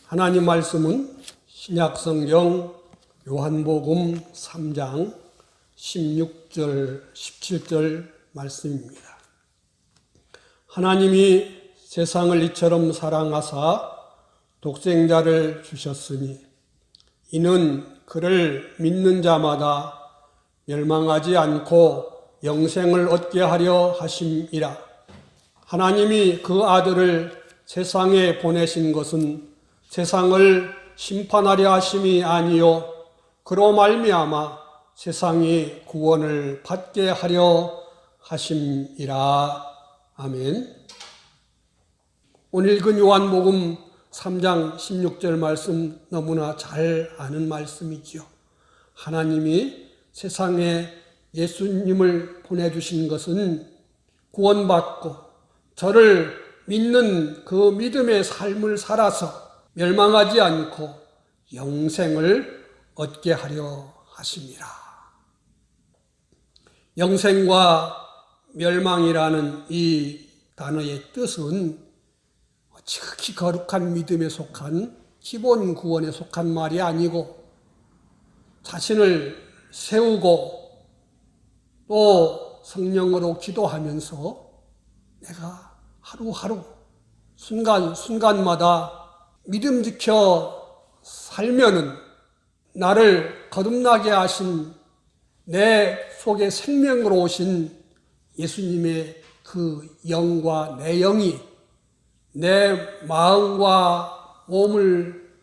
하나님 말씀은 신약성경 요한복음 3장 16절, 17절 말씀입니다. 하나님이 세상을 이처럼 사랑하사 독생자를 주셨으니 이는 그를 믿는 자마다 멸망하지 않고 영생을 얻게 하려 하심이라. 하나님이 그 아들을 세상에 보내신 것은 세상을 심판하려 하심이 아니요 그로 말미암아 세상이 구원을 받게 하려 하심이라. 아멘. 오늘 읽은 요한복음 3장 16절 말씀 너무나 잘 아는 말씀이지요. 하나님이 세상에 예수님을 보내주신 것은 구원받고 저를 믿는 그 믿음의 삶을 살아서 멸망하지 않고 영생을 얻게 하려 하심이라. 영생과 멸망이라는 이 단어의 뜻은 지극히 거룩한 믿음에 속한 기본 구원에 속한 말이 아니고 자신을 세우고 또 성령으로 기도하면서 내가 하루하루 순간순간마다 믿음 지켜 살면은 나를 거듭나게 하신 내 속에 생명으로 오신 예수님의 그 영과 내 영이 내 마음과 몸을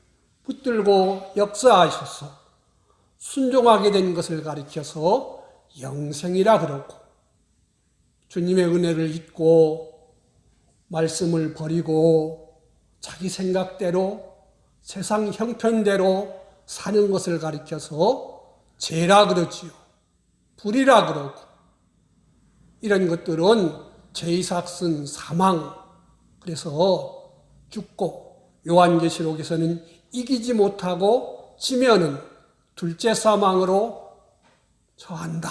붙들고 역사하셔서 순종하게 된 것을 가리켜서 영생이라 그러고, 주님의 은혜를 잊고 말씀을 버리고 자기 생각대로 세상 형편대로 사는 것을 가리켜서 죄라 그러지요. 불이라 그러고, 이런 것들은 죄의삭슨 사망, 그래서 죽고, 요한계시록에서는 이기지 못하고 지면은 둘째 사망으로 처한다.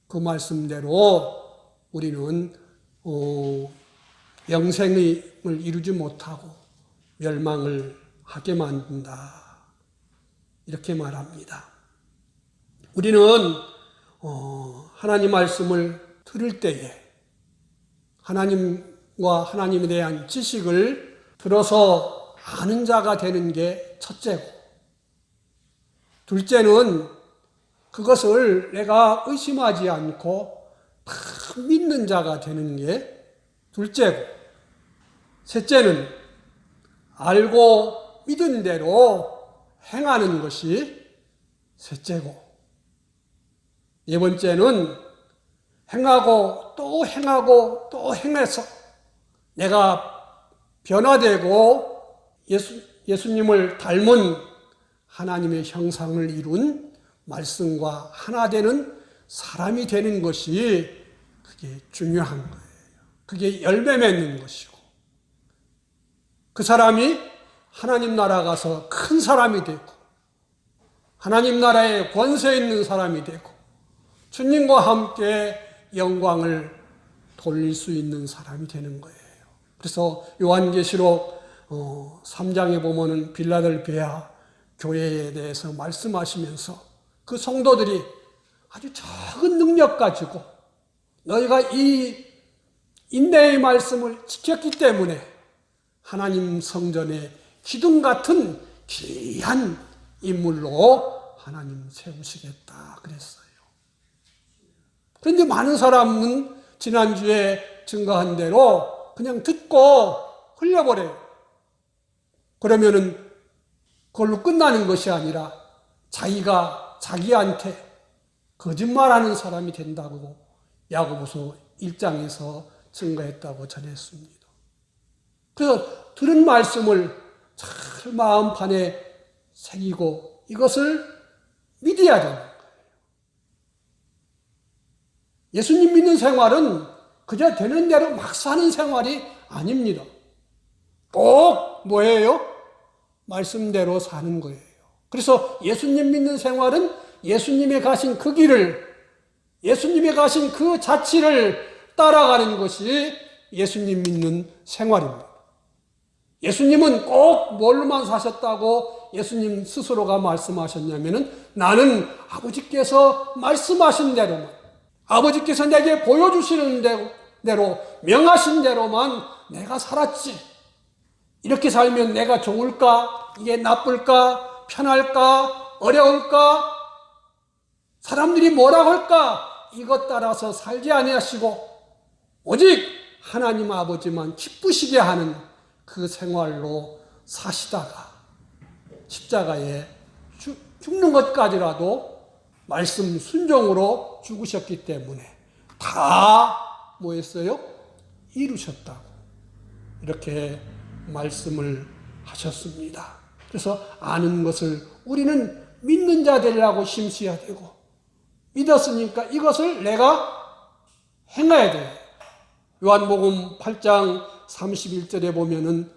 그 말씀대로 우리는 영생을 이루지 못하고 멸망을 하게 만든다. 이렇게 말합니다. 우리는 하나님 말씀을 들을 때에 하나님과 하나님에 대한 지식을 들어서 아는 자가 되는 게 첫째고, 둘째는 그것을 내가 의심하지 않고 다 믿는 자가 되는 게 둘째고, 셋째는 알고 믿은 대로 행하는 것이 셋째고, 네 번째는 행하고 또 행하고 또 행해서 내가 변화되고 예수님을 닮은 하나님의 형상을 이룬 말씀과 하나 되는 사람이 되는 것이 그게 중요한 거예요. 그게 열매 맺는 것이고, 그 사람이 하나님 나라 가서 큰 사람이 되고 하나님 나라에 권세 있는 사람이 되고 주님과 함께 영광을 돌릴 수 있는 사람이 되는 거예요. 그래서 요한계시록 3장에 보면은 빌라델비아 교회에 대해서 말씀하시면서 그 성도들이 아주 적은 능력 가지고 너희가 이 인내의 말씀을 지켰기 때문에 하나님 성전에 기둥 같은 귀한 인물로 하나님 세우시겠다 그랬어요. 그런데 많은 사람은 지난주에 증거한 대로 그냥 듣고 흘려버려요. 그러면은 그걸로 끝나는 것이 아니라 자기가 자기한테 거짓말하는 사람이 된다고 야고보서 1장에서 증거했다고 전했습니다. 그래서 들은 말씀을 잘 마음판에 새기고 이것을 믿어야 되는 거예요. 예수님 믿는 생활은 그저 되는 대로 막 사는 생활이 아닙니다. 꼭 뭐예요? 말씀대로 사는 거예요. 그래서 예수님 믿는 생활은 예수님의 가신 그 길을, 예수님의 가신 그 자취를 따라가는 것이 예수님 믿는 생활입니다. 예수님은 꼭 뭘로만 사셨다고 예수님 스스로가 말씀하셨냐면은 나는 아버지께서 말씀하신 대로만, 아버지께서 내게 보여주시는 대로 명하신 대로만 내가 살았지. 이렇게 살면 내가 좋을까? 이게 나쁠까? 편할까? 어려울까? 사람들이 뭐라고 할까? 이것 따라서 살지 아니하시고 오직 하나님 아버지만 기쁘시게 하는 그 생활로 사시다가 십자가에 죽는 것까지라도 말씀 순종으로 죽으셨기 때문에 다 뭐였어요? 이루셨다고 이렇게 말씀을 하셨습니다. 그래서 아는 것을 우리는 믿는 자 되려고 심취해야 되고 믿었으니까 이것을 내가 행해야 돼요. 요한복음 8장 31절에 보면은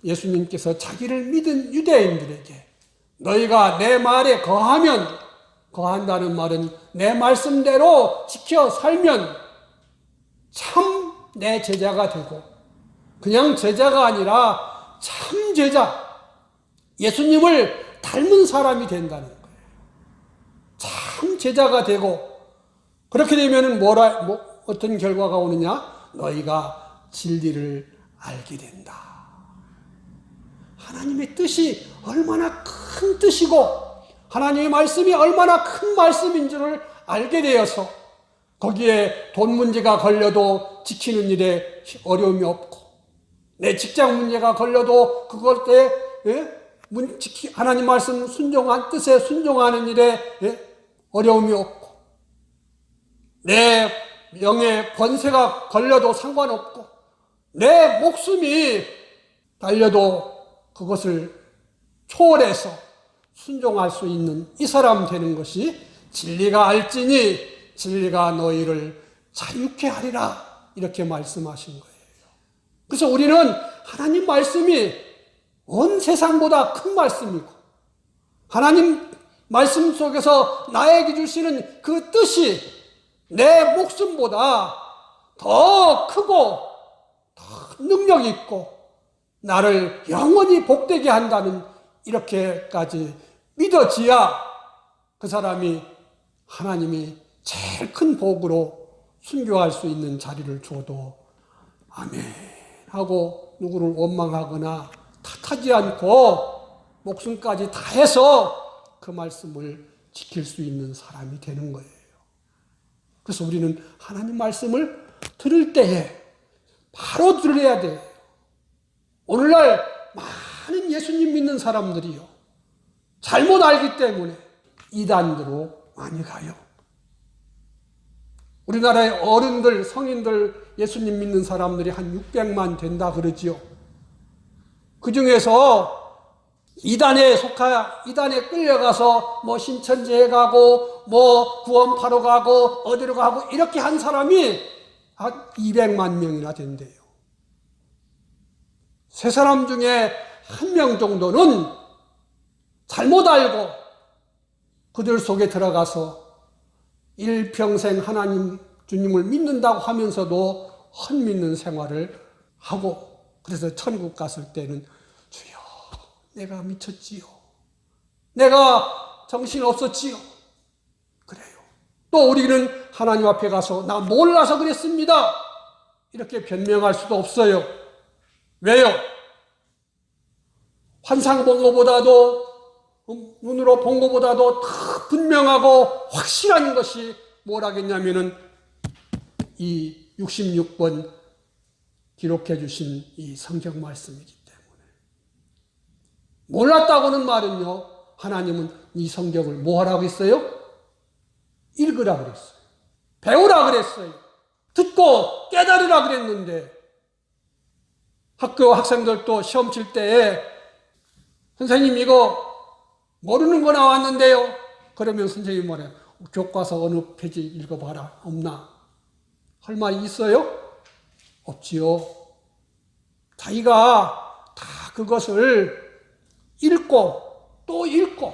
예수님께서 자기를 믿은 유대인들에게 너희가 내 말에 거한다는 말은 내 말씀대로 지켜 살면 참 내 제자가 되고 그냥 제자가 아니라 참 제자, 예수님을 닮은 사람이 된다는 거예요. 참 제자가 되고 그렇게 되면은 어떤 결과가 오느냐? 너희가 진리를 알게 된다. 하나님의 뜻이 얼마나 큰 뜻이고 하나님의 말씀이 얼마나 큰 말씀인 줄을 알게 되어서 거기에 돈 문제가 걸려도 지키는 일에 어려움이 없고 내 직장 문제가 걸려도 그것 때 하나님 말씀 순종한 뜻에 순종하는 일에 어려움이 없고 내 명예 권세가 걸려도 상관없고 내 목숨이 달려도 그것을 초월해서 순종할 수 있는 이 사람 되는 것이 진리가 알지니 진리가 너희를 자유케 하리라 이렇게 말씀하신 거예요. 그래서 우리는 하나님 말씀이 온 세상보다 큰 말씀이고 하나님 말씀 속에서 나에게 주시는 그 뜻이 내 목숨보다 더 크고 더 능력 있고 나를 영원히 복되게 한다는 이렇게까지 믿어지야 그 사람이 하나님이 제일 큰 복으로 순교할 수 있는 자리를 줘도 아멘 하고 누구를 원망하거나 탓하지 않고 목숨까지 다해서 그 말씀을 지킬 수 있는 사람이 되는 거예요. 그래서 우리는 하나님 말씀을 들을 때에 바로 들어야 돼요. 오늘날 많은 예수님 믿는 사람들이요 잘못 알기 때문에 이단으로 많이 가요. 우리나라의 어른들, 성인들 예수님 믿는 사람들이 한 600만 된다 그러지요. 그 중에서 이단에 끌려가서 뭐 신천지에 가고 뭐 구원파로 가고 어디로 가고 이렇게 한 사람이 한 200만 명이나 된대요. 세 사람 중에 한 명 정도는 잘못 알고 그들 속에 들어가서 일평생 하나님 주님을 믿는다고 하면서도 헛믿는 생활을 하고 그래서 천국 갔을 때는 주여 내가 미쳤지요. 내가 정신 없었지요. 그래요. 또 우리는 하나님 앞에 가서 나 몰라서 그랬습니다. 이렇게 변명할 수도 없어요. 왜요? 환상 본 것보다도 눈으로 본 것보다도 더 분명하고 확실한 것이 뭐라겠냐면은 이 66번 기록해 주신 이 성경 말씀이기 때문에 몰랐다고는 말은요 하나님은 이 성경을 뭐 하라고 했어요? 읽으라 그랬어요. 배우라 그랬어요. 듣고 깨달으라 그랬는데 학교 학생들도 시험 칠 때에 선생님 이거 모르는 거 나왔는데요. 그러면 선생님이 뭐래요? 교과서 어느 페이지 읽어봐라. 없나? 할 말이 있어요? 없지요. 자기가 다 그것을 읽고 또 읽고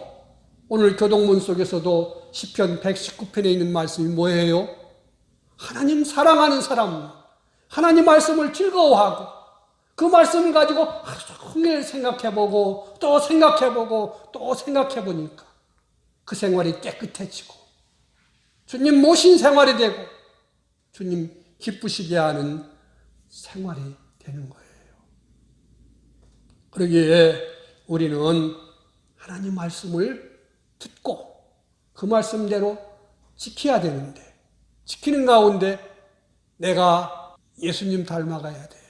오늘 교동문 속에서도 시편 119편에 있는 말씀이 뭐예요? 하나님 사랑하는 사람, 하나님 말씀을 즐거워하고 그 말씀을 가지고 하루 종일 생각해보고 또 생각해보고 또 생각해보니까 그 생활이 깨끗해지고 주님 모신 생활이 되고 주님 기쁘시게 하는 생활이 되는 거예요. 그러기에 우리는 하나님 말씀을 듣고 그 말씀대로 지켜야 되는데 지키는 가운데 내가 예수님 닮아가야 돼요.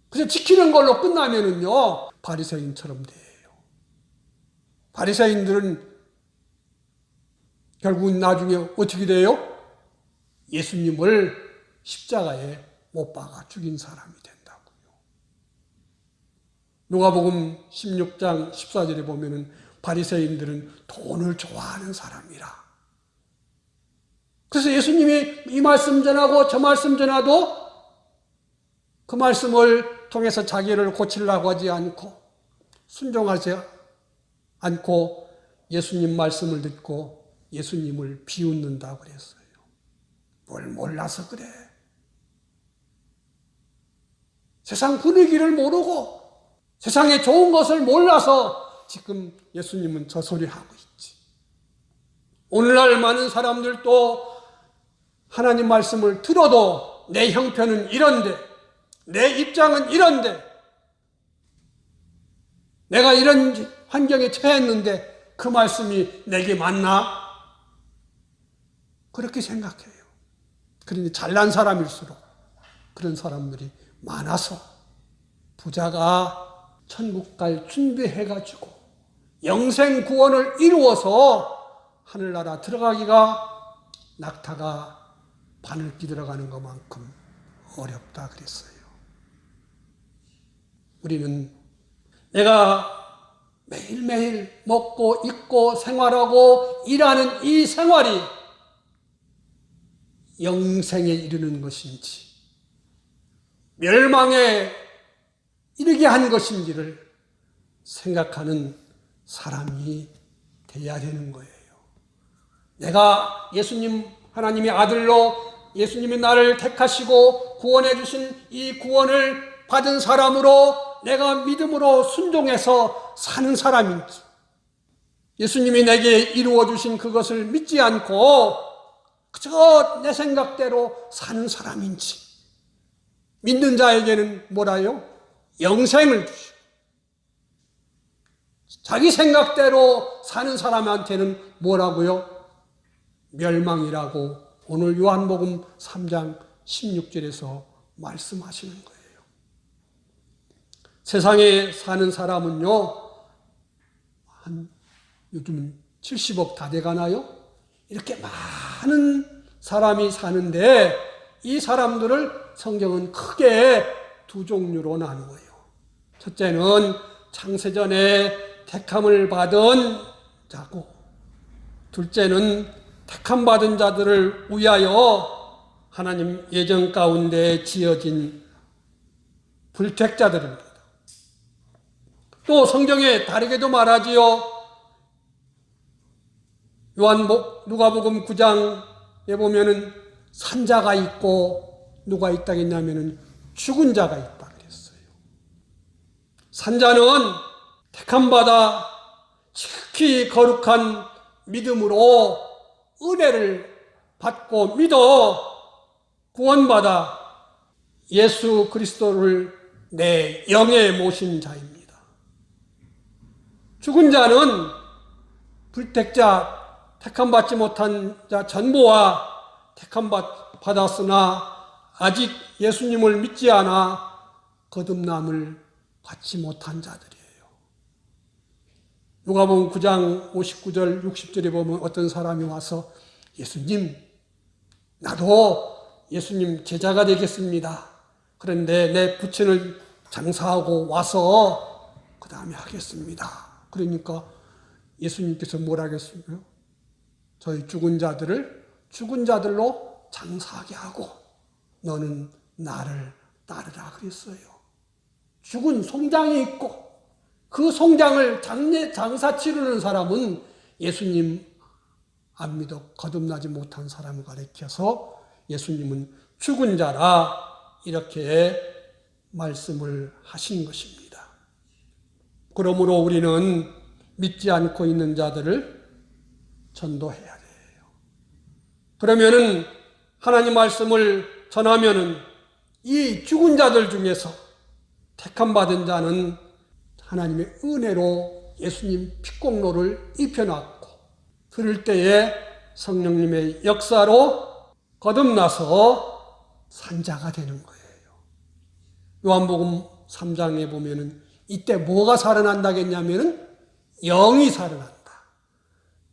그래서 지키는 걸로 끝나면은요 바리새인처럼 돼요. 바리새인들은 결국은 나중에 어떻게 돼요? 예수님을 십자가에 못 박아 죽인 사람이 된다고요. 누가복음 16장 14절에 보면은 바리새인들은 돈을 좋아하는 사람이라. 그래서 예수님이 이 말씀 전하고 저 말씀 전하도 그 말씀을 통해서 자기를 고치려고 하지 않고 순종하지 않고 예수님 말씀을 듣고 예수님을 비웃는다고 그랬어요. 뭘 몰라서 그래. 세상 분위기를 모르고 세상에 좋은 것을 몰라서 지금 예수님은 저 소리 하고 있지. 오늘날 많은 사람들도 하나님 말씀을 들어도 내 형편은 이런데 내 입장은 이런데 내가 이런 환경에 처했는데 그 말씀이 내게 맞나? 그렇게 생각해요. 그런데 잘난 사람일수록 그런 사람들이 많아서 부자가 천국 갈 준비해가지고 영생 구원을 이루어서 하늘나라 들어가기가 낙타가 바늘기 들어가는 것만큼 어렵다 그랬어요. 우리는 내가 매일매일 먹고 입고 생활하고 일하는 이 생활이 영생에 이르는 것인지 멸망에 이르게 한 것인지를 생각하는 사람이 돼야 되는 거예요. 내가 예수님 하나님의 아들로 예수님이 나를 택하시고 구원해 주신 이 구원을 받은 사람으로 내가 믿음으로 순종해서 사는 사람인지 예수님이 내게 이루어 주신 그것을 믿지 않고 그저 내 생각대로 사는 사람인지 믿는 자에게는 뭐라요? 영생을 주시고 자기 생각대로 사는 사람한테는 뭐라고요? 멸망이라고 오늘 요한복음 3장 16절에서 말씀하시는 거예요. 세상에 사는 사람은요, 요즘은 70억 다 돼가나요? 이렇게 많은 사람이 사는데 이 사람들을 성경은 크게 두 종류로 나누어요. 첫째는 창세전에 택함을 받은 자고, 둘째는 택함 받은 자들을 위하여 하나님 예정 가운데 지어진 불택자들입니다. 또 성경에 다르게도 말하지요. 누가복음 9장에 보면은 산자가 있고 누가 있다 했냐면은 죽은 자가 있다 그랬어요. 산자는 택함 받아 지극히 거룩한 믿음으로 은혜를 받고 믿어 구원받아 예수 그리스도를 내 영에 모신 자입니다. 죽은 자는 불택자, 택함받지 못한 자 전부와 택함받았으나 아직 예수님을 믿지 않아 거듭남을 받지 못한 자들이에요. 누가복음 9장 59절 60절에 보면 어떤 사람이 와서 예수님, 나도 예수님 제자가 되겠습니다. 그런데 내 부친을 장사하고 와서 그 다음에 하겠습니다. 그러니까 예수님께서 뭐라 하겠습니까? 저희 죽은 자들을 죽은 자들로 장사하게 하고 너는 나를 따르라 그랬어요. 죽은 송장이 있고 그 송장을 장사 치르는 사람은 예수님 안 믿어 거듭나지 못한 사람을 가리켜서 예수님은 죽은 자라 이렇게 말씀을 하신 것입니다. 그러므로 우리는 믿지 않고 있는 자들을 전도해야 돼요. 그러면은 하나님 말씀을 전하면은 이 죽은 자들 중에서 택함 받은 자는 하나님의 은혜로 예수님 핏공로를 입혀놨고 그럴 때에 성령님의 역사로 거듭나서 산자가 되는 거예요. 요한복음 3장에 보면은 이때 뭐가 살아난다겠냐면은 영이 살아난다.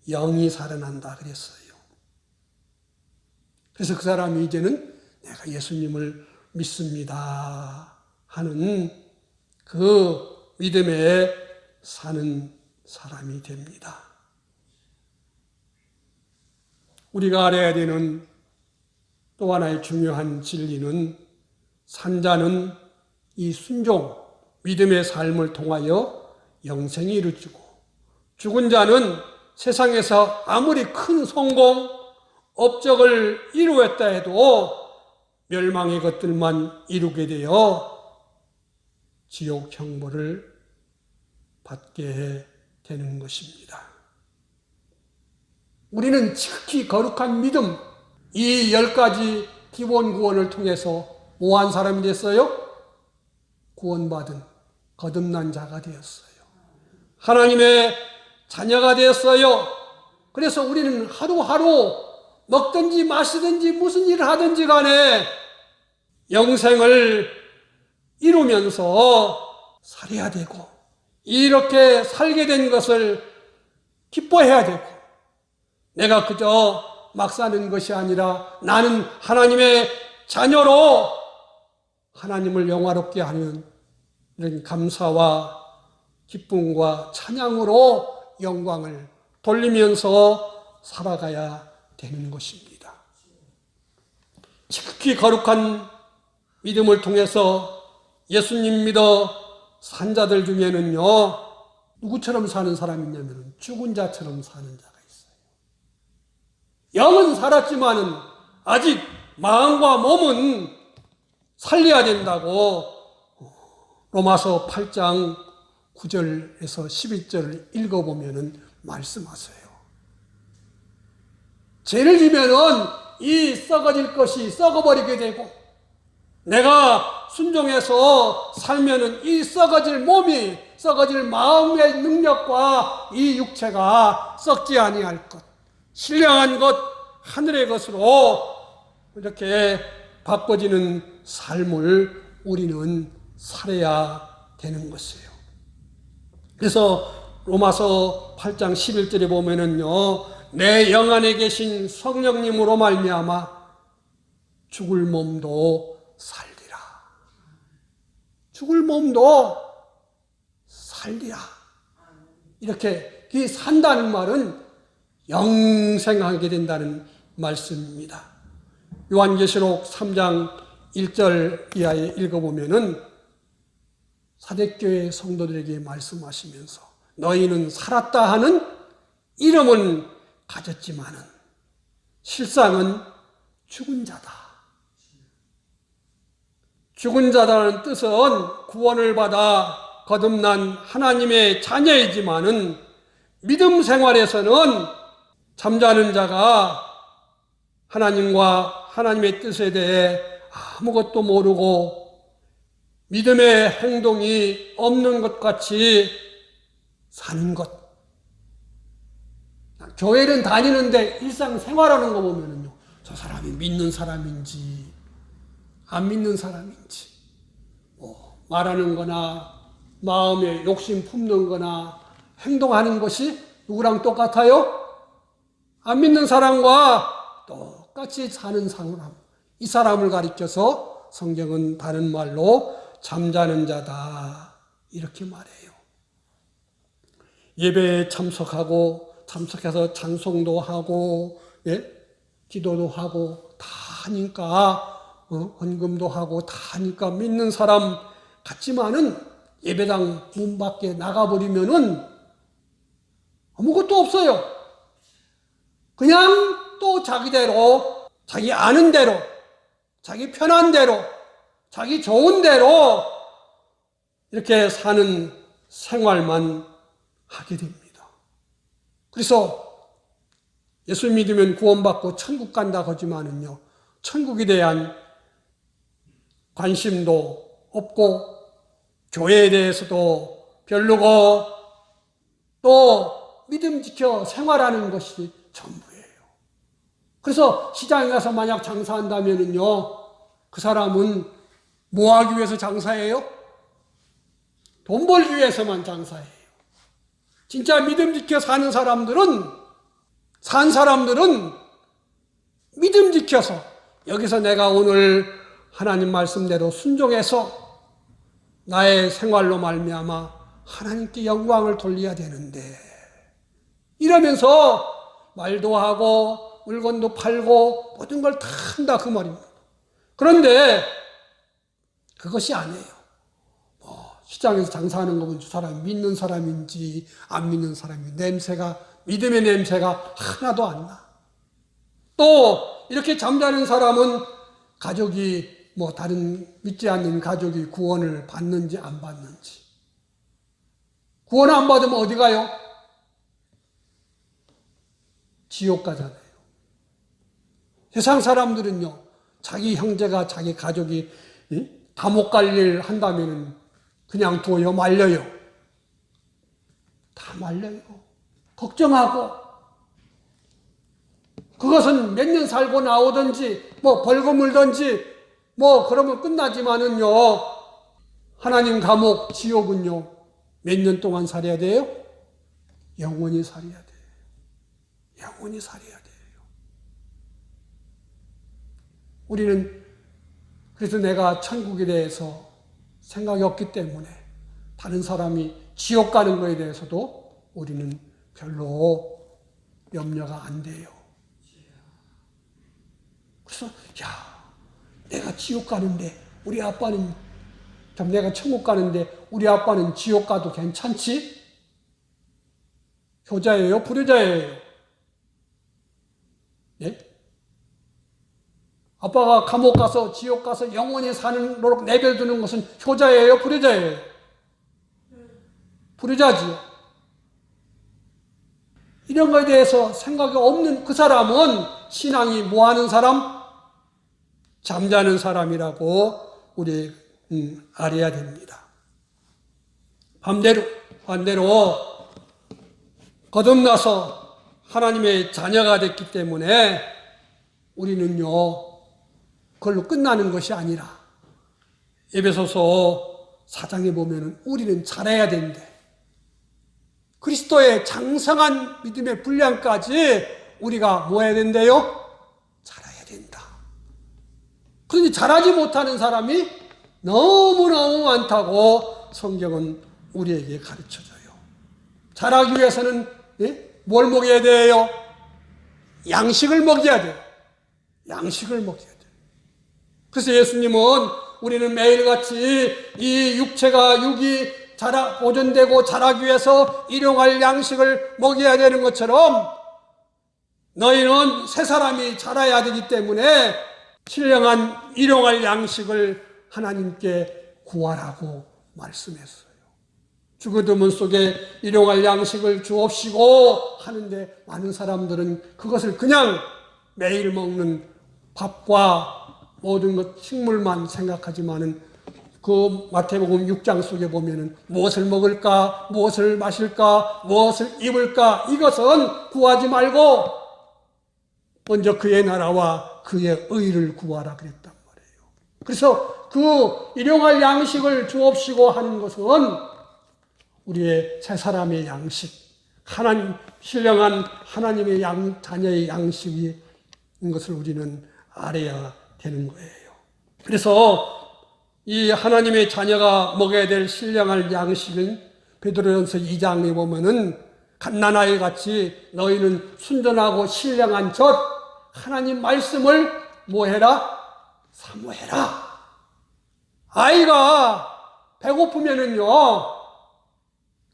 영이 살아난다 그랬어요. 그래서 그 사람이 이제는 내가 예수님을 믿습니다 하는 그 믿음에 사는 사람이 됩니다. 우리가 알아야 되는 또 하나의 중요한 진리는 산자는 이 순종, 믿음의 삶을 통하여 영생이 이루어지고 죽은 자는 세상에서 아무리 큰 성공, 업적을 이루었다 해도 멸망의 것들만 이루게 되어 지옥 형벌을 받게 되는 것입니다. 우리는 지극히 거룩한 믿음, 이 10가지 기본 구원을 통해서 뭐한 사람이 됐어요? 구원받은 거듭난 자가 되었어요. 하나님의 자녀가 되었어요. 그래서 우리는 하루하루 먹든지 마시든지 무슨 일을 하든지 간에 영생을 이루면서 살아야 되고 이렇게 살게 된 것을 기뻐해야 되고 내가 그저 막 사는 것이 아니라 나는 하나님의 자녀로 하나님을 영화롭게 하는 이런 감사와 기쁨과 찬양으로 영광을 돌리면서 살아가야 되는 것입니다. 지극히 거룩한 믿음을 통해서 예수님 믿어 산 자들 중에는요, 누구처럼 사는 사람이 있냐면 죽은 자처럼 사는 자가 있어요. 영은 살았지만은 아직 마음과 몸은 살려야 된다고 로마서 8장 9절에서 11절을 읽어보면 말씀하세요. 죄를 지면은 이 썩어질 것이 썩어버리게 되고 내가 순종해서 살면은 이 썩어질 몸이 썩어질 마음의 능력과 이 육체가 썩지 아니할 것, 신령한 것, 하늘의 것으로 이렇게 바꿔지는 삶을 우리는 살아야 되는 것이에요. 그래서 로마서 8장 11절에 보면은요, 내 영 안에 계신 성령님으로 말미암아 죽을 몸도 살리라. 죽을 몸도 살리라. 이렇게 이 산다는 말은 영생하게 된다는 말씀입니다. 요한계시록 3장 1절 이하에 읽어보면은 사대교회 성도들에게 말씀하시면서 너희는 살았다 하는 이름은 가졌지만은 실상은 죽은 자다. 죽은 자다는 뜻은 구원을 받아 거듭난 하나님의 자녀이지만은 믿음 생활에서는 잠자는 자가 하나님과 하나님의 뜻에 대해 아무것도 모르고 믿음의 행동이 없는 것 같이 사는 것. 교회는 다니는데 일상생활하는 거 보면은요, 저 사람이 믿는 사람인지 안 믿는 사람인지 말하는 거나 마음에 욕심 품는 거나 행동하는 것이 누구랑 똑같아요? 안 믿는 사람과 똑같이 사는 사람. 이 사람을 가리켜서 성경은 다른 말로 잠자는 자다 이렇게 말해요. 예배에 참석해서 찬송도 하고 기도도 하고 다 하니까 헌금도 하고 다 하니까 믿는 사람 같지만은 예배당 문 밖에 나가버리면은 아무것도 없어요. 그냥 또 자기대로 자기 아는 대로 자기 편한 대로 자기 좋은 대로 이렇게 사는 생활만 하게 됩니다. 그래서 예수 믿으면 구원받고 천국 간다 하지만은요, 천국에 대한 관심도 없고 교회에 대해서도 별로고 또 믿음 지켜 생활하는 것이 전부예요. 그래서 시장에 가서 만약 장사한다면은요, 그 사람은 뭐 하기 위해서 장사해요? 돈 벌기 위해서만 장사해요. 진짜 믿음 지켜 사는 사람들은, 산 사람들은 믿음 지켜서 여기서 내가 오늘 하나님 말씀대로 순종해서 나의 생활로 말미암아 하나님께 영광을 돌려야 되는데, 이러면서 말도 하고 물건도 팔고 모든 걸 다 한다 그 말입니다. 그런데 그것이 아니에요. 시장에서 장사하는 거 보면 저 사람이 믿는 사람인지 안 믿는 사람인지 믿음의 냄새가 하나도 안 나. 또 이렇게 잠자는 사람은 가족이 다른 믿지 않는 가족이 구원을 받는지 안 받는지. 구원 안 받으면 어디 가요? 지옥 가잖아요. 세상 사람들은요, 자기 형제가 자기 가족이 감옥 갈 일 한다면 그냥 둬요, 말려요. 다 말려요. 걱정하고. 그것은 몇 년 살고 나오든지 벌금 물든지 그러면 끝나지만은요, 하나님 감옥 지옥은요, 몇 년 동안 살아야 돼요? 영원히 살아야 돼요. 영원히 살아야 돼요. 우리는 그래서 내가 천국에 대해서 생각이 없기 때문에 다른 사람이 지옥 가는 거에 대해서도 우리는 별로 염려가 안 돼요. 그래서 내가 지옥 가는데 우리 아빠는, 내가 천국 가는데 우리 아빠는 지옥 가도 괜찮지? 효자예요? 불효자예요? 예? 아빠가 감옥 가서 지옥 가서 영원히 사는 노릇 내버려두는 것은 효자예요? 불효자예요? 불효자지요. 이런 거에 대해서 생각이 없는 그 사람은 신앙이 뭐하는 사람? 잠자는 사람이라고 우리 알아야 됩니다. 반대로 거듭나서 하나님의 자녀가 됐기 때문에 우리는요, 그걸로 끝나는 것이 아니라 에베소서 4장에 보면은 우리는 자라야 된대. 그리스도의 장성한 믿음의 분량까지 우리가 뭐 해야 된대요? 자라야 된다. 그런데 자라지 못하는 사람이 너무너무 많다고 성경은 우리에게 가르쳐줘요. 자라기 위해서는 뭘 먹여야 돼요? 양식을 먹여야 돼요. 양식을 먹여야 돼요. 그래서 예수님은 우리는 매일같이 이 육이 보존되고 자라기 위해서 일용할 양식을 먹여야 되는 것처럼 너희는 새 사람이 자라야 되기 때문에 신령한 일용할 양식을 하나님께 구하라고 말씀했어요. 죽어드문 속에 일용할 양식을 주옵시고 하는데 많은 사람들은 그것을 그냥 매일 먹는 밥과 모든 것 식물만 생각하지만은 그 마태복음 6장 속에 보면은 무엇을 먹을까, 무엇을 마실까, 무엇을 입을까, 이것은 구하지 말고 먼저 그의 나라와 그의 의를 구하라 그랬단 말이에요. 그래서 그 일용할 양식을 주옵시고 하는 것은 우리의 새 사람의 양식, 신령한 하나님의 자녀의 양식인 것을 우리는 알아야 되는 거예요. 그래서 이 하나님의 자녀가 먹어야 될 신령한 양식은 베드로전서 2장에 보면은 갓난아이 같이 너희는 순전하고 신령한 젖 하나님 말씀을 뭐해라? 사모해라. 아이가 배고프면은요,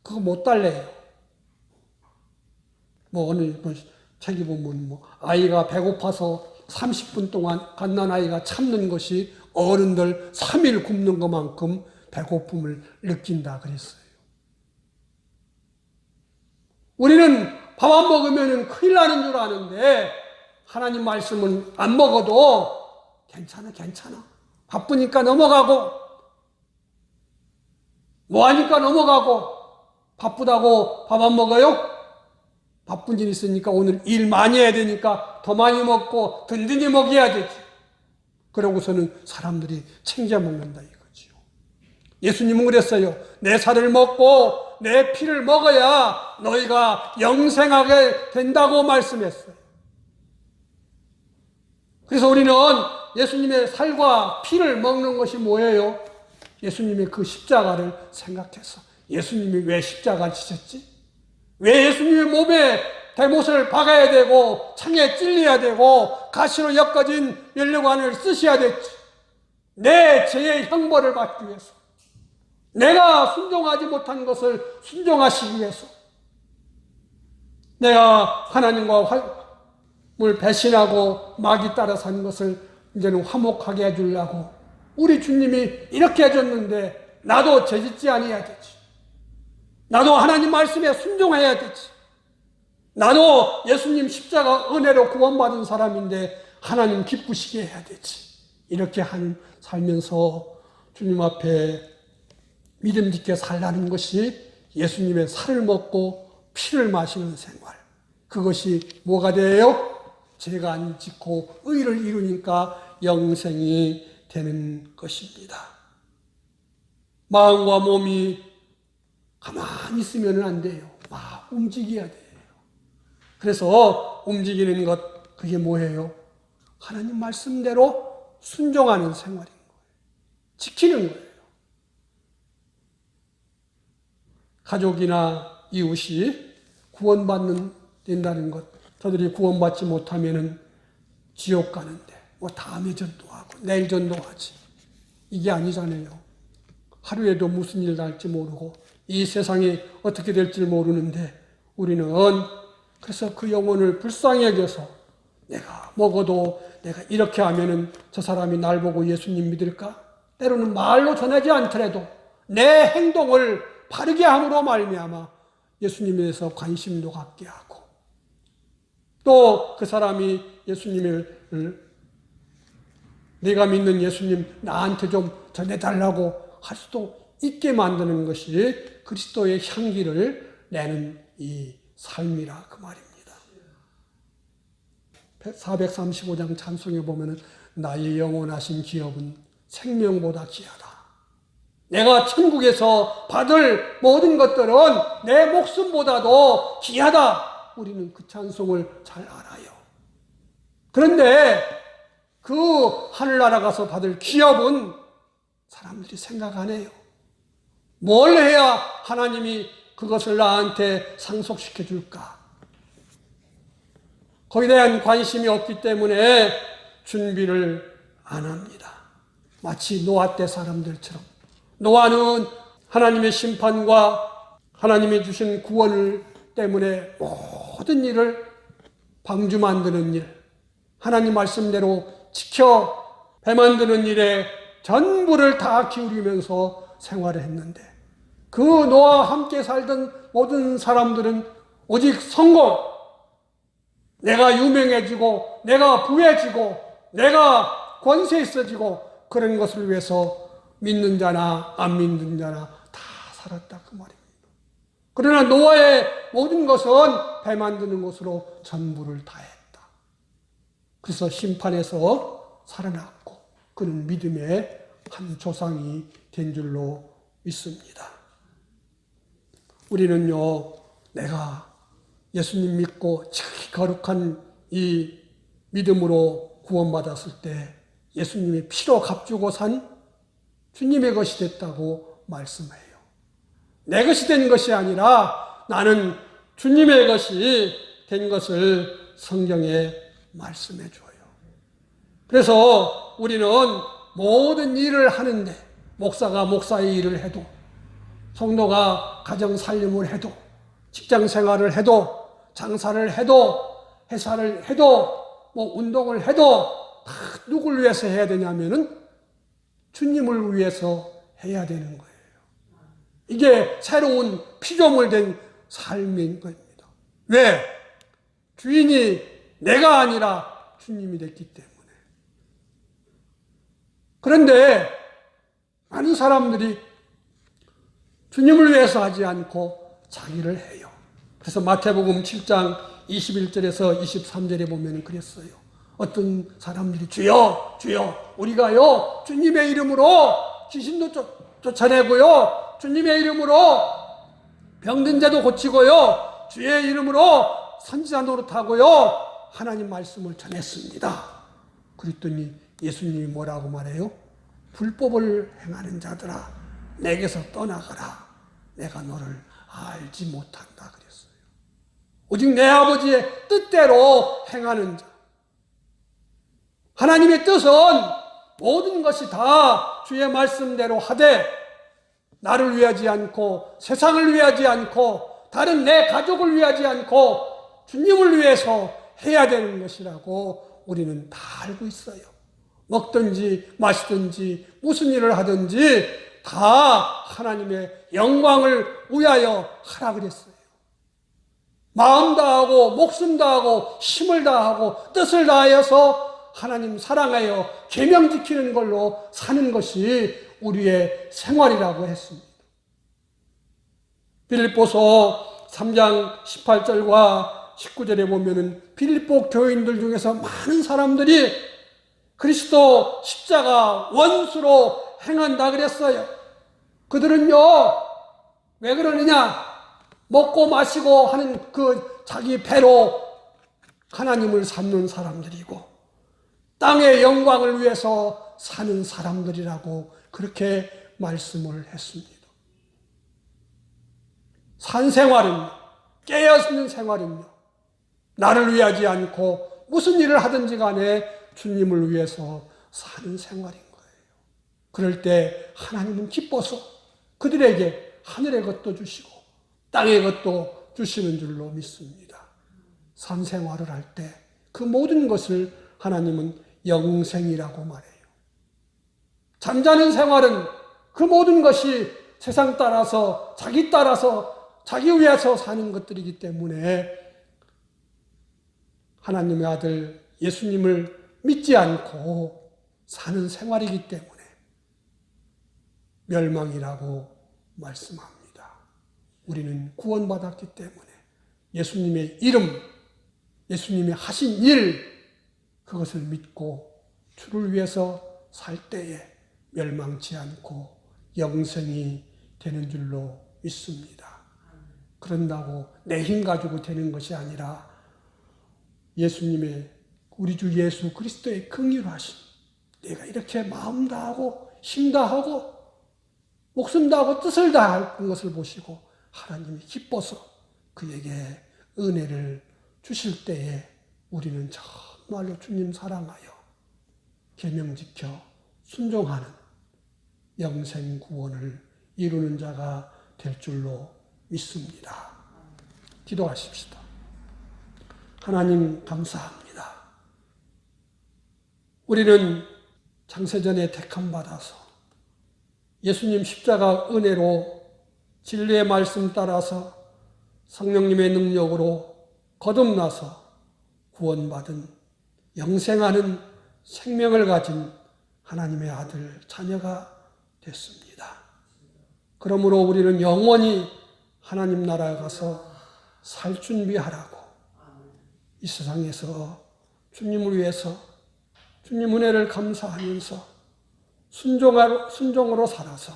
그거 못 달래요. 오늘 책에 보면 아이가 배고파서 30분 동안 갓난아이가 참는 것이 어른들 3일 굶는 것만큼 배고픔을 느낀다 그랬어요. 우리는 밥 안 먹으면 큰일 나는 줄 아는데 하나님 말씀은 안 먹어도 괜찮아. 바쁘니까 넘어가고 뭐하니까 넘어가고 바쁘다고 밥 안 먹어요? 바쁜 일 있으니까 오늘 일 많이 해야 되니까 더 많이 먹고 든든히 먹여야 되지. 그러고서는 사람들이 챙겨 먹는다 이거지요. 예수님은 그랬어요. 내 살을 먹고 내 피를 먹어야 너희가 영생하게 된다고 말씀했어요. 그래서 우리는 예수님의 살과 피를 먹는 것이 뭐예요? 예수님의 그 십자가를 생각해서 예수님이 왜 십자가를 지셨지? 왜 예수님의 몸에 대못을 박아야 되고 창에 찔려야 되고 가시로 엮어진 면류관을 쓰셔야 됐지? 내 죄의 형벌을 받기 위해서, 내가 순종하지 못한 것을 순종하시기 위해서, 내가 하나님과 배신하고 마귀 따라 산 것을 이제는 화목하게 해주려고 우리 주님이 이렇게 해줬는데 나도 죄짓지 아니해야 되지. 나도 하나님 말씀에 순종해야 되지. 나도 예수님 십자가 은혜로 구원받은 사람인데 하나님 기쁘시게 해야 되지. 이렇게 살면서 주님 앞에 믿음 있게 살라는 것이 예수님의 살을 먹고 피를 마시는 생활. 그것이 뭐가 돼요? 죄가 안 짓고 의를 이루니까 영생이 되는 것입니다. 마음과 몸이 가만히 있으면 안 돼요. 막 움직여야 돼요. 그래서 움직이는 것, 그게 뭐예요? 하나님 말씀대로 순종하는 생활인 거예요. 지키는 거예요. 가족이나 이웃이 된다는 것, 저들이 구원받지 못하면은 지옥 가는데 뭐 다음에 전도하고 내일 전도하지, 이게 아니잖아요. 하루에도 무슨 일 날지 모르고 이 세상이 어떻게 될지 모르는데 우리는 그래서 그 영혼을 불쌍히 여겨서 내가 먹어도 내가 이렇게 하면은 저 사람이 날 보고 예수님 믿을까? 때로는 말로 전하지 않더라도 내 행동을 바르게 함으로 말미암아 예수님에 대해서 관심도 갖게 하고, 또 그 사람이 예수님을, 내가 믿는 예수님 나한테 좀 전해달라고 할 수도 있게 만드는 것이 그리스도의 향기를 내는 이 삶이라 그 말입니다. 435장 찬송에 보면은 나의 영원하신 기업은 생명보다 귀하다. 내가 천국에서 받을 모든 것들은 내 목숨보다도 귀하다. 우리는 그 찬송을 잘 알아요. 그런데 그 하늘나라 가서 받을 기업은 사람들이 생각 안 해요. 뭘 해야 하나님이 그것을 나한테 상속시켜 줄까? 거기에 대한 관심이 없기 때문에 준비를 안 합니다. 마치 노아 때 사람들처럼. 노아는 하나님의 심판과 하나님이 주신 구원을 때문에 모든 일을, 방주 만드는 일, 하나님 말씀대로 지켜 배 만드는 일에 전부를 다 기울이면서 생활을 했는데, 그 노아와 함께 살던 모든 사람들은 오직 성공, 내가 유명해지고 내가 부해지고 내가 권세 있어지고 그런 것을 위해서 믿는 자나 안 믿는 자나 다 살았다 그 말입니다. 그러나 노아의 모든 것은 배 만드는 것으로 전부를 다했다. 그래서 심판에서 살아났고 그는 믿음의 한 조상이 된 줄로 믿습니다. 우리는요, 내가 예수님 믿고 지극히 거룩한 이 믿음으로 구원받았을 때 예수님의 피로 값주고 산 주님의 것이 됐다고 말씀해요. 내 것이 된 것이 아니라 나는 주님의 것이 된 것을 성경에 말씀해 줘요. 그래서 우리는 모든 일을 하는데, 목사가 목사의 일을 해도, 성도가 가정 살림을 해도, 직장 생활을 해도, 장사를 해도, 회사를 해도, 뭐 운동을 해도 다 누굴 위해서 해야 되냐면은 주님을 위해서 해야 되는 거예요. 이게 새로운 피조물 된 삶인 겁니다. 왜? 주인이 내가 아니라 주님이 됐기 때문에. 그런데 많은 사람들이 주님을 위해서 하지 않고 자기를 해요. 그래서 마태복음 7장 21절에서 23절에 보면 그랬어요. 어떤 사람들이 주여 주여 우리가요 주님의 이름으로 귀신도 쫓아내고요 주님의 이름으로 병든 자도 고치고요 주의 이름으로 선지자 노릇하고요 하나님 말씀을 전했습니다. 그랬더니 예수님이 뭐라고 말해요? 불법을 행하는 자들아 내게서 떠나가라. 내가 너를 알지 못한다 그랬어요. 오직 내 아버지의 뜻대로 행하는 자. 하나님의 뜻은 모든 것이 다 주의 말씀대로 하되 나를 위하지 않고 세상을 위하지 않고 다른 내 가족을 위하지 않고 주님을 위해서 해야 되는 것이라고 우리는 다 알고 있어요. 먹든지 마시든지 무슨 일을 하든지 다 하나님의 영광을 위하여 하라 그랬어요. 마음 다하고 목숨 다하고 힘을 다하고 뜻을 다하여서 하나님 사랑하여 계명 지키는 걸로 사는 것이 우리의 생활이라고 했습니다. 빌립보서 3장 18절과 19절에 보면은 빌립보 교인들 중에서 많은 사람들이 그리스도 십자가 원수로 행한다 그랬어요. 그들은요, 왜 그러느냐? 먹고 마시고 하는 그 자기 배로 하나님을 삼는 사람들이고 땅의 영광을 위해서 사는 사람들이라고 그렇게 말씀을 했습니다. 산 생활은, 깨어있는 생활은요, 나를 위하지 않고 무슨 일을 하든지 간에 주님을 위해서 사는 생활인 거예요. 그럴 때 하나님은 기뻐서 그들에게 하늘의 것도 주시고 땅의 것도 주시는 줄로 믿습니다. 산 생활을 할 때 그 모든 것을 하나님은 영생이라고 말해요. 잠자는 생활은 그 모든 것이 세상 따라서 자기 위해서 사는 것들이기 때문에 하나님의 아들 예수님을 믿지 않고 사는 생활이기 때문에 멸망이라고 말씀합니다. 우리는 구원받았기 때문에 예수님의 이름, 예수님이 하신 일, 그것을 믿고 주를 위해서 살 때에 멸망치 않고 영생이 되는 줄로 믿습니다. 그런다고 내 힘 가지고 되는 것이 아니라 예수님의 우리 주 예수 그리스도의 긍휼하심, 내가 이렇게 마음 다하고 힘 다하고 목숨 다하고 뜻을 다하는 것을 보시고 하나님이 기뻐서 그에게 은혜를 주실 때에 우리는 정말로 주님 사랑하여 계명 지켜 순종하는 영생 구원을 이루는 자가 될 줄로 믿습니다. 기도하십시다. 하나님 감사합니다. 우리는 창세전에 택함받아서 예수님 십자가 은혜로 진리의 말씀 따라서 성령님의 능력으로 거듭나서 구원받은 영생하는 생명을 가진 하나님의 아들 자녀가 됐습니다. 그러므로 우리는 영원히 하나님 나라에 가서 살 준비하라고 이 세상에서 주님을 위해서 주님 은혜를 감사하면서 순종으로 살아서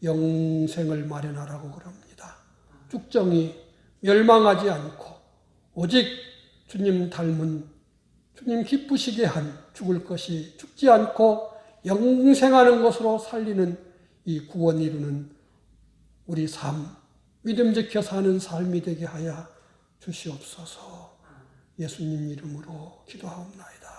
영생을 마련하라고 그럽니다. 쭉정이 멸망하지 않고 오직 주님 닮은 주님 기쁘시게 한 죽을 것이 죽지 않고 영생하는 것으로 살리는 이 구원 이루는 우리 삶, 믿음 지켜 사는 삶이 되게 하여 주시옵소서. 예수님 이름으로 기도하옵나이다.